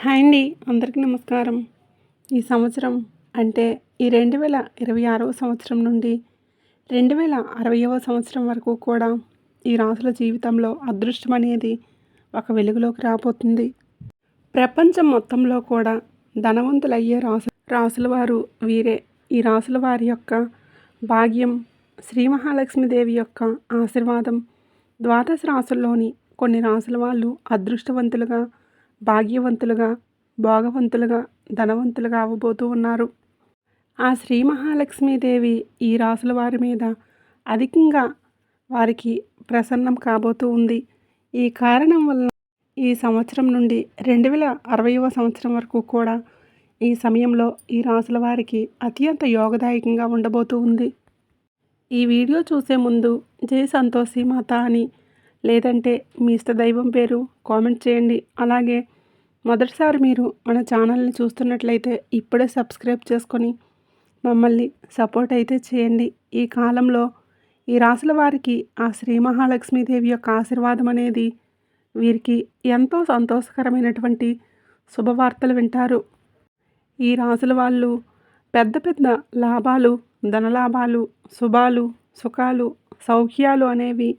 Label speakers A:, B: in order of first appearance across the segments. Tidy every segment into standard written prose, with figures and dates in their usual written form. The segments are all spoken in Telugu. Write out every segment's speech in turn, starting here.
A: హాయ్ అండి. అందరికీ నమస్కారం. ఈ సంవత్సరం అంటే ఈ 2026వ సంవత్సరం నుండి 2060వ సంవత్సరం వరకు కూడా ఈ రాసుల జీవితంలో అదృష్టం అనేది ఒక వెలుగులోకి రాబోతుంది. ప్రపంచం మొత్తంలో కూడా ధనవంతులయ్యే రాసుల వారు వీరే. ఈ రాసుల వారి యొక్క భాగ్యం శ్రీ మహాలక్ష్మీదేవి యొక్క ఆశీర్వాదం ద్వాదశ రాసుల్లోని కొన్ని రాసుల వాళ్ళు అదృష్టవంతులుగా, భాగ్యవంతులుగా, భోగవంతులుగా, ధనవంతులుగా అవ్వబోతూ ఉన్నారు. ఆ శ్రీ మహాలక్ష్మీదేవి ఈ రాసుల వారి మీద అధికంగా వారికి ప్రసన్నం కాబోతూ ఉంది. ఈ కారణం వలన ఈ సంవత్సరం నుండి 2060వ సంవత్సరం వరకు కూడా ఈ సమయంలో ఈ రాసుల వారికి అత్యంత యోగదాయకంగా ఉండబోతూ ఉంది. ఈ వీడియో చూసే ముందు జై సంతోషి మాత అని లేదంటే మీ ఇష్టదైవం పేరు కామెంట్ చేయండి. అలాగే మొదటిసారి మీరు మన ఛానల్ని చూస్తున్నట్లయితే ఇప్పుడే సబ్స్క్రైబ్ చేసుకొని మమ్మల్ని సపోర్ట్ అయితే చేయండి. ఈ కాలంలో ఈ రాసుల వారికి ఆ శ్రీ మహాలక్ష్మీదేవి యొక్క ఆశీర్వాదం అనేది వీరికి ఎంతో సంతోషకరమైనటువంటి శుభవార్తలు వింటారు. ఈ రాసుల వాళ్ళు పెద్ద పెద్ద లాభాలు, ధనలాభాలు, శుభాలు, సుఖాలు, సౌఖ్యాలు అనేవి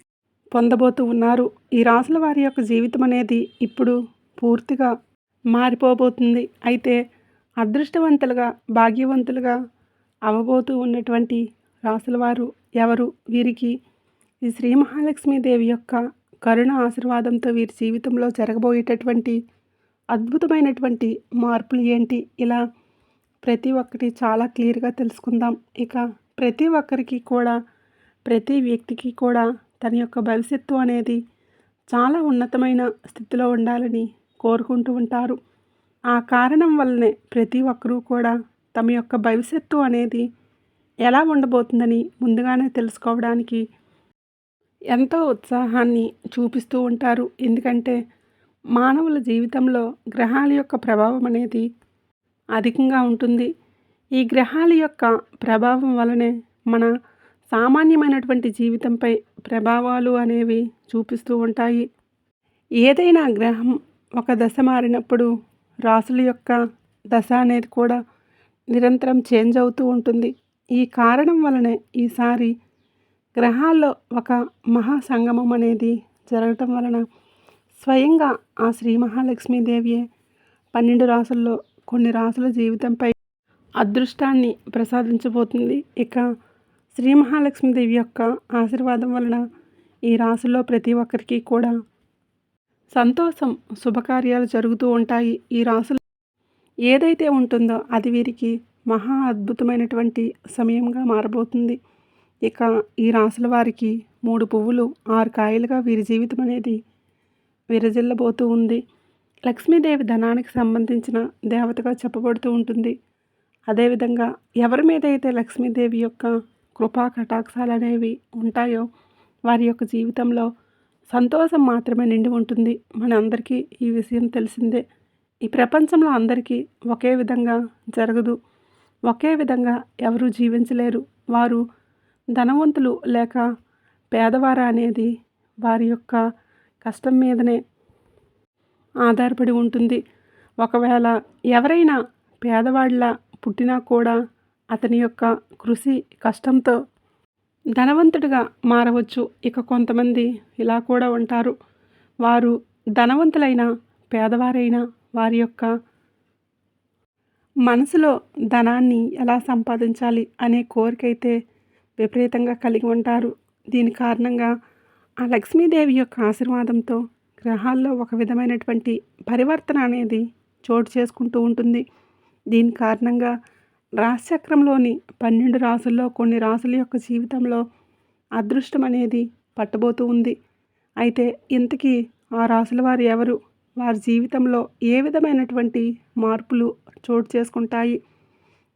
A: పొందబోతూ ఉన్నారు. ఈ రాసుల వారి యొక్క జీవితం అనేది ఇప్పుడు పూర్తిగా మారిపోబోతుంది. అయితే అదృష్టవంతులుగా, భాగ్యవంతులుగా అవ్వబోతూ ఉన్నటువంటి రాసుల వారు ఎవరు? వీరికి ఈ శ్రీ మహాలక్ష్మీదేవి యొక్క కరుణ ఆశీర్వాదంతో వీరి జీవితంలో జరగబోయేటటువంటి అద్భుతమైనటువంటి మార్పులు ఏంటి? ఇలా ప్రతి ఒక్కటి చాలా క్లియర్గా తెలుసుకుందాం. ఇక ప్రతి ఒక్కరికి కూడా, ప్రతి వ్యక్తికి కూడా తన యొక్క భవిష్యత్తు అనేది చాలా ఉన్నతమైన స్థితిలో ఉండాలని కోరుకుంటూ ఉంటారు. ఆ కారణం వల్లనే ప్రతి ఒక్కరూ కూడా తమ యొక్క భవిష్యత్తు అనేది ఎలా ఉండబోతుందని ముందుగానే తెలుసుకోవడానికి ఎంతో ఉత్సాహాన్ని చూపిస్తూ ఉంటారు. ఎందుకంటే మానవుల జీవితంలో గ్రహాల యొక్క ప్రభావం అనేది అధికంగా ఉంటుంది. ఈ గ్రహాల యొక్క ప్రభావం వలనే మన సామాన్యమైనటువంటి జీవితంపై ప్రభావాలు అనేవి చూపిస్తూ ఉంటాయి. ఏదైనా గ్రహం ఒక దశ మారినప్పుడు రాసుల యొక్క దశ అనేది కూడా నిరంతరం చేంజ్ అవుతూ ఉంటుంది. ఈ కారణం వలనే ఈసారి గ్రహాల్లో ఒక మహాసంగమం అనేది జరగటం వలన స్వయంగా ఆ శ్రీ మహాలక్ష్మీదేవియే 12 రాసుల్లో కొన్ని రాసుల జీవితంపై అదృష్టాన్ని ప్రసాదించబోతుంది. ఇక శ్రీ మహాలక్ష్మీదేవి యొక్క ఆశీర్వాదం వలన ఈ రాసుల్లో ప్రతి ఒక్కరికి కూడా సంతోషం, శుభకార్యాలు జరుగుతూ ఉంటాయి. ఈ రాసులు ఏదైతే ఉంటుందో అది వీరికి మహా అద్భుతమైనటువంటి సమయంగా మారబోతుంది. ఇక ఈ రాసుల వారికి 3 పువ్వులు 6 కాయలుగా వీరి జీవితం అనేది విరజిల్లబోతూ ఉంది. లక్ష్మీదేవి ధనానికి సంబంధించిన దేవతగా చెప్పబడుతూ ఉంటుంది. అదేవిధంగా ఎవరి మీద అయితే లక్ష్మీదేవి యొక్క కృపా కటాక్షాలు అనేవి ఉంటాయో వారి యొక్క జీవితంలో సంతోషం మాత్రమే నిండి ఉంటుంది. మనందరికీ ఈ విషయం తెలిసిందే. ఈ ప్రపంచంలో అందరికీ ఒకే విధంగా జరగదు. ఒకే విధంగా ఎవరు జీవించలేరు. వారు ధనవంతులు లేక పేదవారా అనేది వారి యొక్క కష్టం మీదనే ఆధారపడి ఉంటుంది. ఒకవేళ ఎవరైనా పేదవాడిలా పుట్టినా కూడా అతని యొక్క కృషి కష్టంతో ధనవంతుడిగా మారవచ్చు. ఇక కొంతమంది ఇలా కూడా ఉంటారు. వారు ధనవంతులైన, పేదవారైన వారి యొక్క మనసులో ధనాన్ని ఎలా సంపాదించాలి అనే కోరికైతే విపరీతంగా కలిగి ఉంటారు. దీని కారణంగా ఆ లక్ష్మీదేవి యొక్క ఆశీర్వాదంతో గ్రహాల్లో ఒక విధమైనటువంటి పరివర్తన అనేది చోటు చేసుకుంటూ ఉంటుంది. దీని కారణంగా రాశిచక్రంలోని 12 రాసుల్లో కొన్ని రాసుల యొక్క జీవితంలో అదృష్టం అనేది పట్టబోతూ ఉంది. అయితే ఇంతకీ ఆ రాసుల వారు ఎవరు? వారి జీవితంలో ఏ విధమైనటువంటి మార్పులు చోటు చేసుకుంటాయి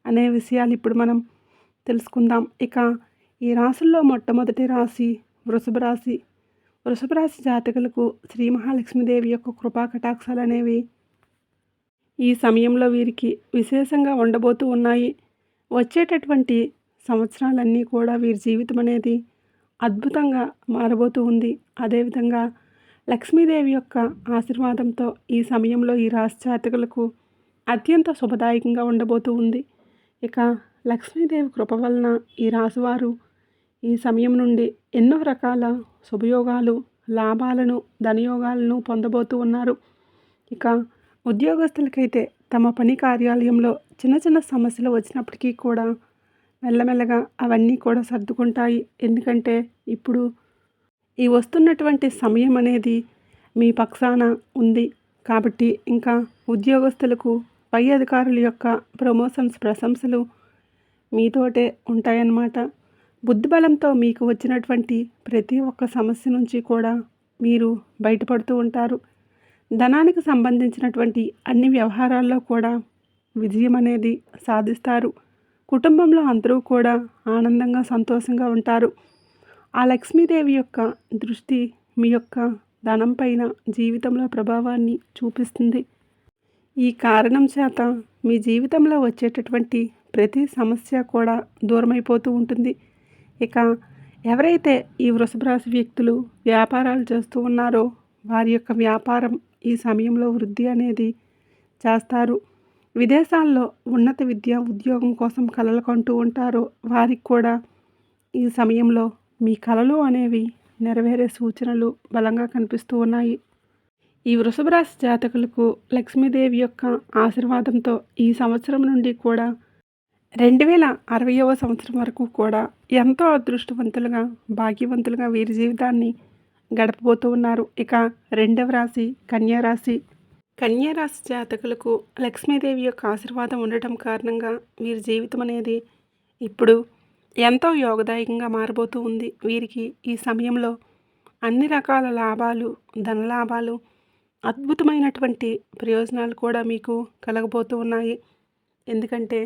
A: అనే విషయాలు ఇప్పుడు మనం తెలుసుకుందాం. ఇక ఈ రాసుల్లో మొట్టమొదటి రాశి వృషభ రాశి. వృషభ రాశి జాతకులకు శ్రీ మహాలక్ష్మీదేవి యొక్క కృపా కటాక్షాలు అనేవి ఈ సమయంలో వీరికి విశేషంగా ఉండబోతూ ఉన్నాయి. వచ్చేటటువంటి సంవత్సరాలన్నీ కూడా వీరి జీవితం అనేది అద్భుతంగా మారబోతూ ఉంది. అదేవిధంగా లక్ష్మీదేవి యొక్క ఆశీర్వాదంతో ఈ సమయంలో ఈ రాశి జాతకులకు అత్యంత శుభదాయకంగా ఉండబోతూ ఉంది. ఇక లక్ష్మీదేవి కృప వలన ఈ రాశివారు ఈ సమయం నుండి ఎన్నో రకాల శుభయోగాలు, లాభాలను, ధనయోగాలను పొందబోతూ ఉన్నారు. ఇక ఉద్యోగస్తులకైతే తమ పని కార్యాలయంలో చిన్న చిన్న సమస్యలు వచ్చినప్పటికీ కూడా మెల్లమెల్లగా అవన్నీ కూడా సర్దుకుంటాయి. ఎందుకంటే ఇప్పుడు ఈ వస్తున్నటువంటి సమయం అనేది మీ పక్షాన ఉంది. కాబట్టి ఇంకా ఉద్యోగస్తులకు పై అధికారుల యొక్క ప్రమోషన్స్, ప్రశంసలు మీతోటే ఉంటాయన్నమాట. బుద్ధిబలంతో మీకు వచ్చినటువంటి ప్రతి ఒక్క సమస్య నుంచి కూడా మీరు బయటపడుతూ ఉంటారు. ధనానికి సంబంధించినటువంటి అన్ని వ్యవహారాల్లో కూడా విజయం అనేది సాధిస్తారు. కుటుంబంలో అందరూ కూడా ఆనందంగా, సంతోషంగా ఉంటారు. ఆ లక్ష్మీదేవి యొక్క దృష్టి మీ యొక్క ధనం పైన, జీవితంలో ప్రభావాన్ని చూపిస్తుంది. ఈ కారణం చేత మీ జీవితంలో వచ్చేటటువంటి ప్రతి సమస్య కూడా దూరమైపోతూ ఉంటుంది. ఇక ఎవరైతే ఈ వృషభ రాశి వ్యక్తులు వ్యాపారాలు చేస్తూ ఉన్నారో వారి యొక్క వ్యాపారం ఈ సమయంలో వృద్ధి అనేది చేస్తారు. విదేశాల్లో ఉన్నత విద్య, ఉద్యోగం కోసం కలలు కంటూ ఉంటారో వారికి కూడా ఈ సమయంలో మీ కలలు అనేవి నెరవేరే సూచనలు బలంగా కనిపిస్తూ ఉన్నాయి. ఈ వృషభ రాశి జాతకులకు లక్ష్మీదేవి యొక్క ఆశీర్వాదంతో ఈ సంవత్సరం నుండి కూడా 2060వ సంవత్సరం వరకు కూడా ఎంతో అదృష్టవంతులుగా, భాగ్యవంతులుగా వీరి జీవితాన్ని గడపబోతూ ఉన్నారు. ఇక రెండవ రాశి కన్యా రాశి. కన్యా రాశి జాతకులకు లక్ష్మీదేవి యొక్క ఆశీర్వాదం ఉండటం కారణంగా వీరి జీవితం అనేది ఇప్పుడు ఎంతో యోగదాయకంగా మారబోతూ ఉంది. వీరికి ఈ సమయంలో అన్ని రకాల లాభాలు, ధనలాభాలు, అద్భుతమైనటువంటి ప్రయోజనాలు కూడా మీకు కలగబోతూ ఉన్నాయి. ఎందుకంటే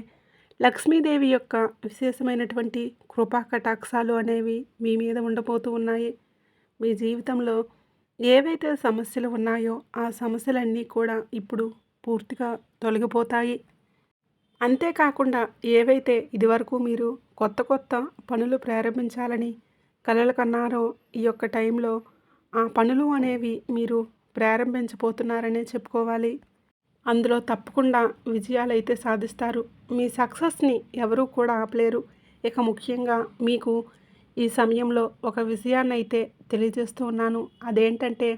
A: లక్ష్మీదేవి యొక్క విశేషమైనటువంటి కృపా కటాక్షాలు అనేవి మీ మీద ఉండబోతూ ఉన్నాయి. మీ జీవితంలో ఏవైతే సమస్యలు ఉన్నాయో ఆ సమస్యలన్నీ కూడా ఇప్పుడు పూర్తిగా తొలగిపోతాయి. అంతేకాకుండా ఏవైతే ఇదివరకు మీరు కొత్త కొత్త పనులు ప్రారంభించాలని కలలు కన్నారో ఈ యొక్క టైంలో ఆ పనులు అనేవి మీరు ప్రారంభించబోతున్నారనే చెప్పుకోవాలి. అందులో తప్పకుండా విజయాలు అయితే సాధిస్తారు. మీ సక్సెస్ని ఎవరూ కూడా ఆపలేరు. ఇక ముఖ్యంగా మీకు ఈ సమయంలో ఒక విషయాన్ని అయితే తెలియజేస్తూ ఉన్నాను. అదేంటంటే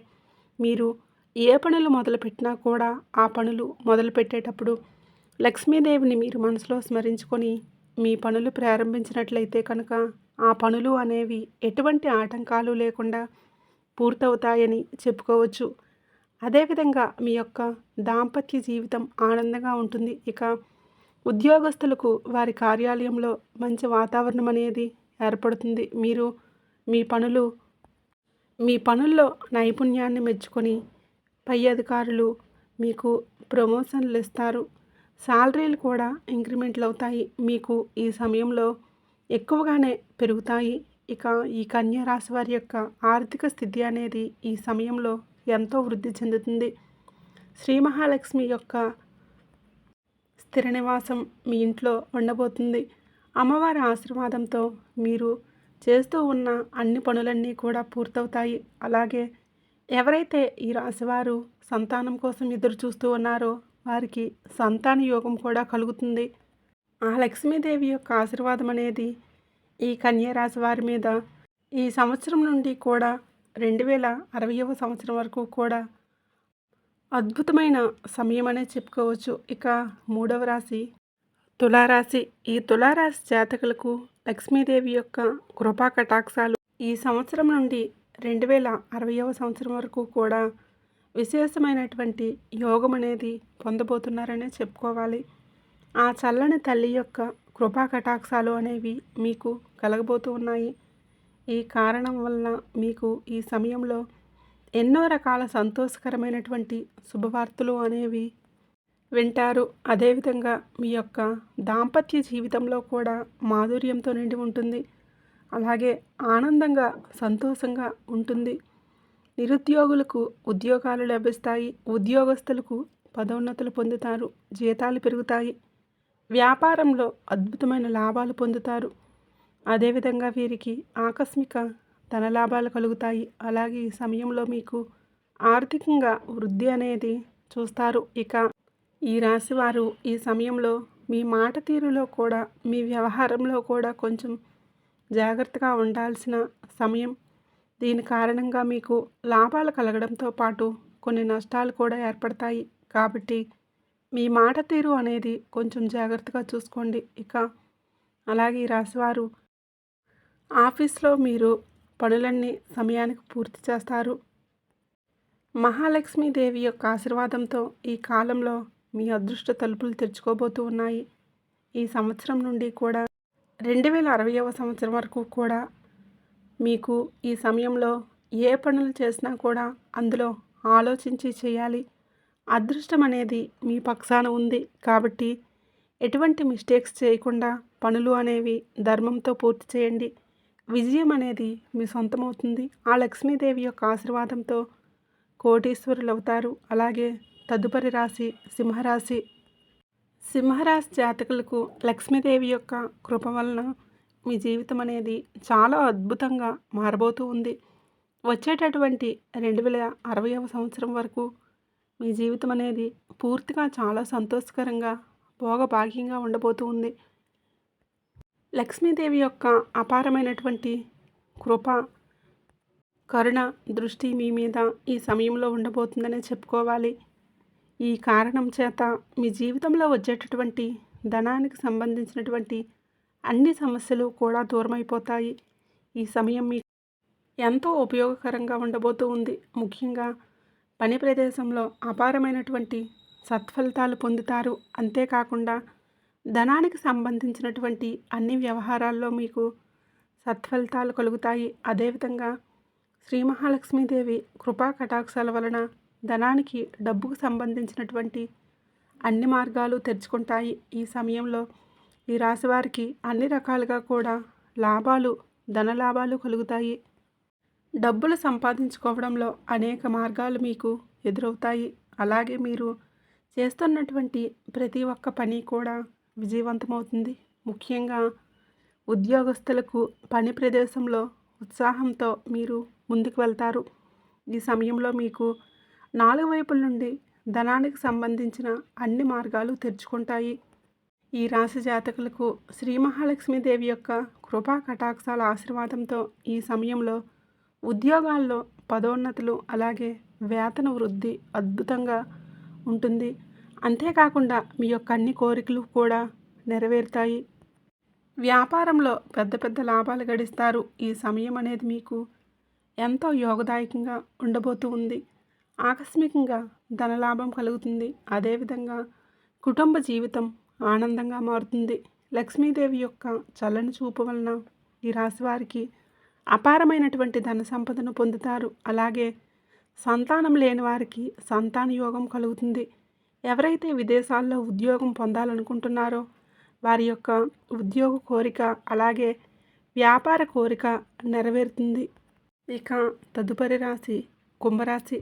A: మీరు ఏ పనులు మొదలుపెట్టినా కూడా ఆ పనులు మొదలుపెట్టేటప్పుడు లక్ష్మీదేవిని మీరు మనసులో స్మరించుకొని మీ పనులు ప్రారంభించినట్లయితే కనుక ఆ పనులు అనేవి ఎటువంటి ఆటంకాలు లేకుండా పూర్తవుతాయని చెప్పుకోవచ్చు. అదేవిధంగా మీ యొక్క దాంపత్య జీవితం ఆనందంగా ఉంటుంది. ఇక ఉద్యోగస్తులకు వారి కార్యాలయంలో మంచి వాతావరణం అనేది ఏర్పడుతుంది. మీరు మీ పనుల్లో నైపుణ్యాన్ని మెచ్చుకొని పై అధికారులు మీకు ప్రమోషన్లు ఇస్తారు. శాలరీలు కూడా ఇంక్రిమెంట్లు అవుతాయి. మీకు ఈ సమయంలో ఎక్కువగానే పెరుగుతాయి. ఇక ఈ కన్యా రాశి వారి యొక్క ఆర్థిక స్థితి అనేది ఈ సమయంలో ఎంతో వృద్ధి చెందుతుంది. శ్రీ మహాలక్ష్మి యొక్క స్థిర నివాసం మీ ఇంట్లో ఉండబోతుంది. అమ్మవారి ఆశీర్వాదంతో మీరు చేస్తూ ఉన్న అన్ని పనులన్నీ కూడా పూర్తవుతాయి. అలాగే ఎవరైతే ఈ రాశివారు సంతానం కోసం ఎదురు చూస్తూ ఉన్నారో వారికి సంతాన యోగం కూడా కలుగుతుంది. ఆ లక్ష్మీదేవి యొక్క ఆశీర్వాదం అనేది ఈ కన్యా రాశి వారి మీద ఈ సంవత్సరం నుండి కూడా 2060వ సంవత్సరం వరకు కూడా అద్భుతమైన సమయం అనే చెప్పుకోవచ్చు. ఇక మూడవ రాశి తులారాశి. ఈ తులారాశి జాతకులకు లక్ష్మీదేవి యొక్క కృపా కటాక్షాలు ఈ సంవత్సరం నుండి 2060వ సంవత్సరం వరకు కూడా విశేషమైనటువంటి యోగం అనేది పొందబోతున్నారనే చెప్పుకోవాలి. ఆ చల్లని తల్లి యొక్క కృపా కటాక్షాలు అనేవి మీకు కలగబోతూ ఉన్నాయి. ఈ కారణం వలన మీకు ఈ సమయంలో ఎన్నో రకాల సంతోషకరమైనటువంటి శుభవార్తలు అనేవి వింటారు. అదేవిధంగా మీ యొక్క దాంపత్య జీవితంలో కూడా మాధుర్యంతో నిండి ఉంటుంది. అలాగే ఆనందంగా, సంతోషంగా ఉంటుంది. నిరుద్యోగులకు ఉద్యోగాలు లభిస్తాయి. ఉద్యోగస్తులకు పదోన్నతులు పొందుతారు. జీతాలు పెరుగుతాయి. వ్యాపారంలో అద్భుతమైన లాభాలు పొందుతారు. అదేవిధంగా వీరికి ఆకస్మిక ధనలాభాలు కలుగుతాయి. అలాగే ఈ సమయంలో మీకు ఆర్థికంగా వృద్ధి అనేది చూస్తారు. ఇక ఈ రాశివారు ఈ సమయంలో మీ మాట తీరులో కూడా, మీ వ్యవహారంలో కూడా కొంచెం జాగ్రత్తగా ఉండాల్సిన సమయం. దీని కారణంగా మీకు లాభాలు కలగడంతో పాటు కొన్ని నష్టాలు కూడా ఏర్పడతాయి. కాబట్టి మీ మాట తీరు అనేది కొంచెం జాగ్రత్తగా చూసుకోండి. ఇక అలాగే ఈ రాశివారు ఆఫీస్లో మీరు పనులన్నీ సమయానికి పూర్తి చేస్తారు. మహాలక్ష్మీదేవి యొక్క ఆశీర్వాదంతో ఈ కాలంలో మీ అదృష్ట తలుపులు తెరుచుకోబోతూ ఉన్నాయి. ఈ సంవత్సరం నుండి కూడా 2060వ సంవత్సరం వరకు కూడా మీకు ఈ సమయంలో ఏ పనులు చేసినా కూడా అందులో ఆలోచించి చేయాలి. అదృష్టం అనేది మీ పక్షాన ఉంది. కాబట్టి ఎటువంటి మిస్టేక్స్ చేయకుండా పనులు అనేవి ధర్మంతో పూర్తి చేయండి. విజయం అనేది మీ సొంతమవుతుంది. ఆ లక్ష్మీదేవి యొక్క ఆశీర్వాదంతో కోటీశ్వరులు అవుతారు. అలాగే తదుపరి రాశి సింహరాశి. సింహరాశి జాతకులకు లక్ష్మీదేవి యొక్క కృప వలన మీ జీవితం అనేది చాలా అద్భుతంగా మారబోతూ ఉంది. వచ్చేటటువంటి 2060వ సంవత్సరం వరకు మీ జీవితం అనేది పూర్తిగా చాలా సంతోషకరంగా భోగభాగ్యంగా ఉండబోతూ ఉంది. లక్ష్మీదేవి యొక్క అపారమైనటువంటి కృప, కరుణ దృష్టి మీ మీద ఈ సమయంలో ఉండబోతుందనే చెప్పుకోవాలి. ఈ కారణం చేత మీ జీవితంలో వచ్చేటటువంటి ధనానికి సంబంధించినటువంటి అన్ని సమస్యలు కూడా దూరమైపోతాయి. ఈ సమయం మీకు ఎంతో ఉపయోగకరంగా ఉండబోతూ ఉంది. ముఖ్యంగా పని ప్రదేశంలో అపారమైనటువంటి సత్ఫలితాలు పొందుతారు. అంతేకాకుండా ధనానికి సంబంధించినటువంటి అన్ని వ్యవహారాల్లో మీకు సత్ఫలితాలు కలుగుతాయి. అదేవిధంగా శ్రీ మహాలక్ష్మీదేవి కృపా కటాక్షాల వలన ధనానికి, డబ్బుకు సంబంధించినటువంటి అన్ని మార్గాలు తెరుచుకుంటాయి. ఈ సమయంలో ఈ రాశివారికి అన్ని రకాలుగా కూడా లాభాలు, ధన లాభాలు కలుగుతాయి. డబ్బులు సంపాదించుకోవడంలో అనేక మార్గాలు మీకు ఎదురవుతాయి. అలాగే మీరు చేస్తున్నటువంటి ప్రతి ఒక్క పని కూడా విజయవంతమవుతుంది. ముఖ్యంగా ఉద్యోగస్తులకు పని ప్రదేశంలో ఉత్సాహంతో మీరు ముందుకు వెళ్తారు. ఈ సమయంలో మీకు 4 వైపుల నుండి ధనానికి సంబంధించిన అన్ని మార్గాలు తెరుచుకుంటాయి. ఈ రాశి జాతకులకు శ్రీ మహాలక్ష్మీదేవి యొక్క కృపా కటాక్షాల ఆశీర్వాదంతో ఈ సమయంలో ఉద్యోగాల్లో పదోన్నతులు, అలాగే వేతన వృద్ధి అద్భుతంగా ఉంటుంది. అంతేకాకుండా మీ యొక్క అన్ని కోరికలు కూడా నెరవేరుతాయి. వ్యాపారంలో పెద్ద పెద్ద లాభాలు గడిస్తారు. ఈ సమయం అనేది మీకు ఎంతో యోగదాయకంగా ఉండబోతూ ఉంది. ఆకస్మికంగా ధనలాభం కలుగుతుంది. అదేవిధంగా కుటుంబ జీవితం ఆనందంగా మారుతుంది. లక్ష్మీదేవి యొక్క చల్లని చూపు వలన ఈ రాశి వారికి అపారమైనటువంటి ధన సంపదను పొందుతారు. అలాగే సంతానం లేని వారికి సంతాన యోగం కలుగుతుంది. ఎవరైతే విదేశాల్లో ఉద్యోగం పొందాలనుకుంటున్నారో వారి యొక్క ఉద్యోగ కోరిక, అలాగే వ్యాపార కోరిక నెరవేరుతుంది. ఇక తదుపరి రాశి కుంభరాశి.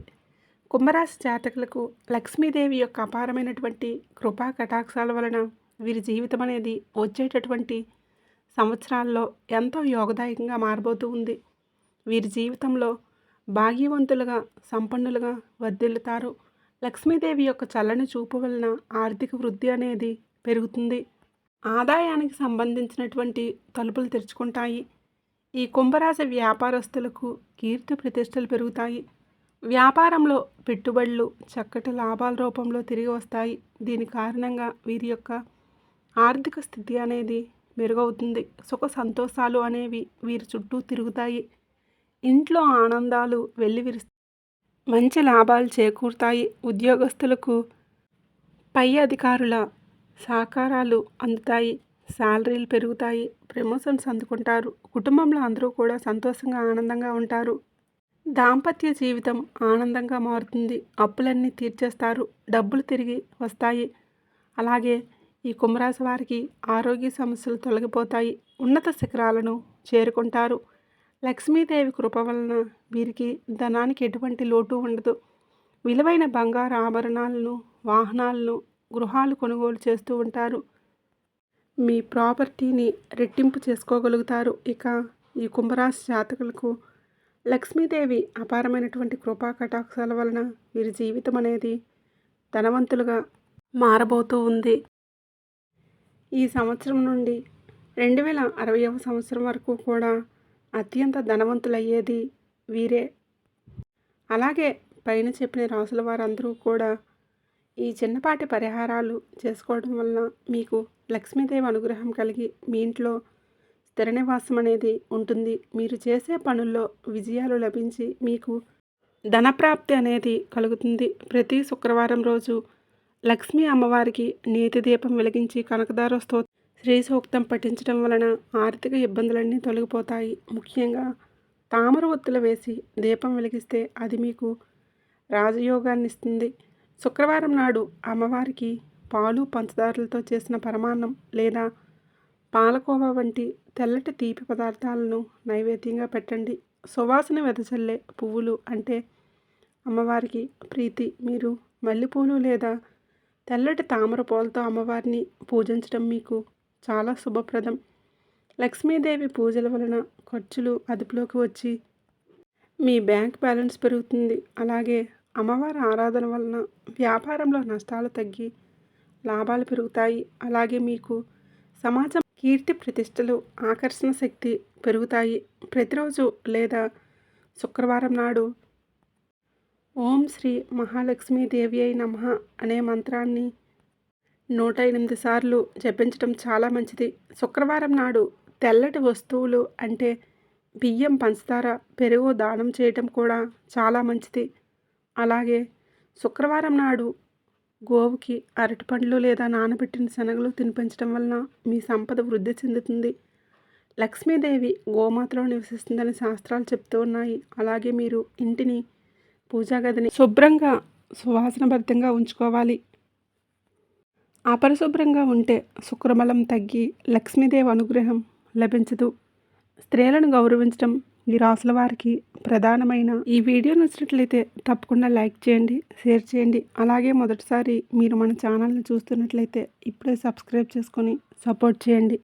A: కుంభరాశి జాతకులకు లక్ష్మీదేవి యొక్క అపారమైనటువంటి కృపా కటాక్షాల వలన వీరి జీవితం అనేది వచ్చేటటువంటి సంవత్సరాల్లో ఎంతో యోగదాయకంగా మారబోతూ ఉంది. వీరి జీవితంలో భాగ్యవంతులుగా, సంపన్నులుగా వర్ధిల్లుతారు. లక్ష్మీదేవి యొక్క చల్లని చూపు వలన ఆర్థిక వృద్ధి అనేది పెరుగుతుంది. ఆదాయానికి సంబంధించినటువంటి తలుపులు తెరుచుకుంటాయి. ఈ కుంభరాశి వ్యాపారస్తులకు కీర్తి ప్రతిష్టలు పెరుగుతాయి. వ్యాపారంలో పెట్టుబడులు చక్కటి లాభాల రూపంలో తిరిగి వస్తాయి. దీని కారణంగా వీరి యొక్క ఆర్థిక స్థితి అనేది మెరుగవుతుంది. సుఖ సంతోషాలు అనేవి వీరి చుట్టూ తిరుగుతాయి. ఇంట్లో ఆనందాలు వెల్లివిరుస్తాయి. మంచి లాభాలు చేకూరుతాయి. ఉద్యోగస్తులకు పై అధికారుల సహకారాలు అందుతాయి. శాలరీలు పెరుగుతాయి. ప్రమోషన్స్ అందుకుంటారు. కుటుంబంలో అందరూ కూడా సంతోషంగా, ఆనందంగా ఉంటారు. దాంపత్య జీవితం ఆనందంగా మారుతుంది. అప్పులన్నీ తీర్చేస్తారు. డబ్బులు తిరిగి వస్తాయి. అలాగే ఈ కుంభరాశి వారికి ఆరోగ్య సమస్యలు తొలగిపోతాయి. ఉన్నత శిఖరాలను చేరుకుంటారు. లక్ష్మీదేవి కృప వలన వీరికి ధనానికి ఎటువంటి లోటు ఉండదు. విలువైన బంగారు ఆభరణాలను, వాహనాలను, గృహాలు కొనుగోలు చేస్తూ ఉంటారు. మీ ప్రాపర్టీని రెట్టింపు చేసుకోగలుగుతారు. ఇక ఈ కుంభరాశి జాతకులకు లక్ష్మీదేవి అపారమైనటువంటి కృపా కటాక్షాల వలన వీరి జీవితం అనేది ధనవంతులుగా మారబోతూ ఉంది. ఈ సంవత్సరం నుండి 2060వ సంవత్సరం వరకు కూడా అత్యంత ధనవంతులయ్యేది వీరే. అలాగే పైన చెప్పిన రాసుల వారందరూ కూడా ఈ చిన్నపాటి పరిహారాలు చేసుకోవడం వలన మీకు లక్ష్మీదేవి అనుగ్రహం కలిగి మీ ఇంట్లో స్థిర నివాసం అనేది ఉంటుంది. మీరు చేసే పనుల్లో విజయాలు లభించి మీకు ధనప్రాప్తి అనేది కలుగుతుంది. ప్రతి శుక్రవారం రోజు లక్ష్మీ అమ్మవారికి నేతి దీపం వెలిగించి కనకదార స్తోత్రం శ్రీ సూక్తం పఠించడం వలన ఆర్థిక ఇబ్బందులన్నీ తొలగిపోతాయి. ముఖ్యంగా తామర ఒత్తులు వేసి దీపం వెలిగిస్తే అది మీకు రాజయోగాన్ని ఇస్తుంది. శుక్రవారం నాడు అమ్మవారికి పాలు పంచదారులతో చేసిన పరమాన్నం లేదా పాలకోవా వంటి తెల్లటి తీపి పదార్థాలను నైవేద్యంగా పెట్టండి. సువాసన వెదజల్లే పువ్వులు అంటే అమ్మవారికి ప్రీతి. మీరు మల్లెపూలు లేదా తెల్లటి తామర పూలతో అమ్మవారిని పూజించడం మీకు చాలా శుభప్రదం. లక్ష్మీదేవి పూజల వలన ఖర్చులు అదుపులోకి వచ్చి మీ బ్యాంక్ బ్యాలెన్స్ పెరుగుతుంది. అలాగే అమ్మవారి ఆరాధన వలన వ్యాపారంలో నష్టాలు తగ్గి లాభాలు పెరుగుతాయి. అలాగే మీకు సమాజం కీర్తి ప్రతిష్టలు ఆకర్షణ శక్తి పెరుగుతాయి. ప్రతిరోజు లేదా శుక్రవారం నాడు ఓం శ్రీ మహాలక్ష్మీదేవి అయి నమః అనే మంత్రాన్ని 108 సార్లు జపించడం చాలా మంచిది. శుక్రవారం నాడు తెల్లటి వస్తువులు అంటే బియ్యం, పంచదార, పెరుగు దానం చేయటం కూడా చాలా మంచిది. అలాగే శుక్రవారం నాడు గోవుకి అరటిపండ్లు లేదా నానబెట్టిన శనగలు తినిపించడం వలన మీ సంపద వృద్ధి చెందుతుంది. లక్ష్మీదేవి గోమాతలో నివసిస్తుందని శాస్త్రాలు చెప్తూ ఉన్నాయి. అలాగే మీరు ఇంటిని పూజా గదిని శుభ్రంగా సువాసనభరితంగా ఉంచుకోవాలి. అపరిశుభ్రంగా ఉంటే శుక్రబలం తగ్గి లక్ష్మీదేవి అనుగ్రహం లభించదు. స్త్రీలను గౌరవించడం ఈ రాసుల వారికి ప్రధానమైన. ఈ వీడియో నచ్చినట్లయితే తప్పకుండా లైక్ చేయండి, షేర్ చేయండి. అలాగే మొదటిసారి మీరు మన ఛానల్ని చూస్తున్నట్లయితే ఇప్పుడే సబ్స్క్రైబ్ చేసుకొని సపోర్ట్ చేయండి.